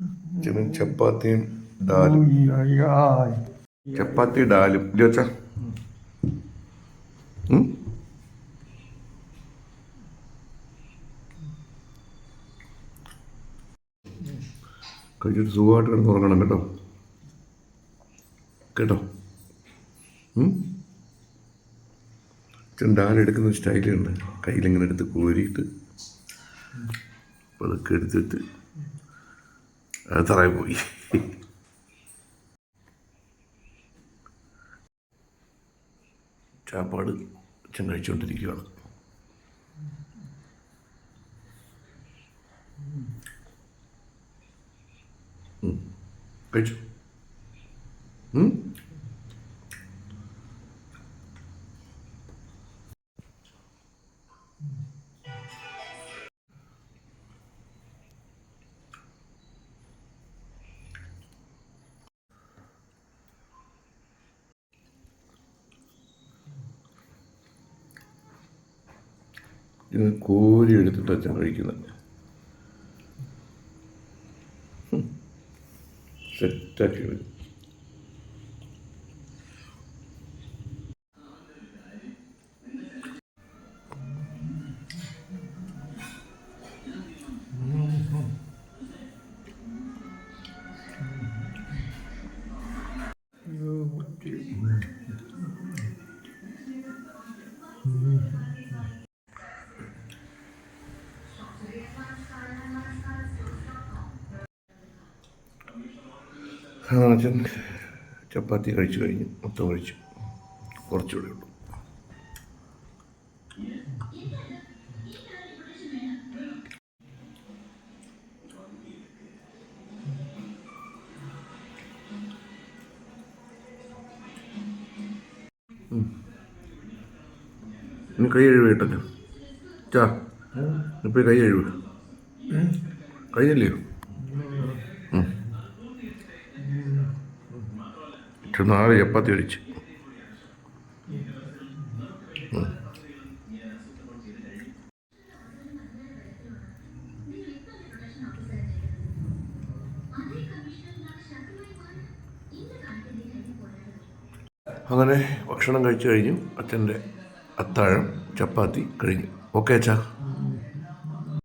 അച്ഛനും ചപ്പാത്തിയും ഡാലും. ചപ്പാത്തി ഡാലും ഇല്ലേ അച്ഛാ? കഴിച്ചിട്ട് സുഖമായിട്ട് കിടന്ന് ഉറങ്ങണം കേട്ടോ. കേട്ടോ. അച്ഛൻ ഡാലെടുക്കുന്ന സ്റ്റൈലുണ്ട്. കയ്യിലിങ്ങനെ എടുത്ത് കോരിയിട്ട് അതൊക്കെ എടുത്തിട്ട് അത് തറയിൽ പോയി. ചാപ്പാട് അച്ഛൻ കഴിച്ചുകൊണ്ടിരിക്കുകയാണ്. കഴിച്ചു. ഇത് കോരി എടുത്തിട്ട് അച്ഛൻ കഴിക്കുന്നത്. സെറ്റാക്കി വരും. അച്ഛൻ ചപ്പാത്തി കഴിച്ചു കഴിഞ്ഞു. മൊത്തം കഴിച്ചു. കുറച്ചുകൂടെ ഉള്ളൂ. ഇനി കൈ കഴിവ് കേട്ടല്ലോ. ചാ ഇപ്പം കൈ കഴിവ് കഴിഞ്ഞില്ലയോ? നാളെ ചപ്പാത്തി കഴിച്ചു. അങ്ങനെ ഭക്ഷണം കഴിച്ചു കഴിഞ്ഞു. അച്ഛൻ്റെ അത്താഴം ചപ്പാത്തി കഴിഞ്ഞു. ഓക്കെ അച്ഛാ.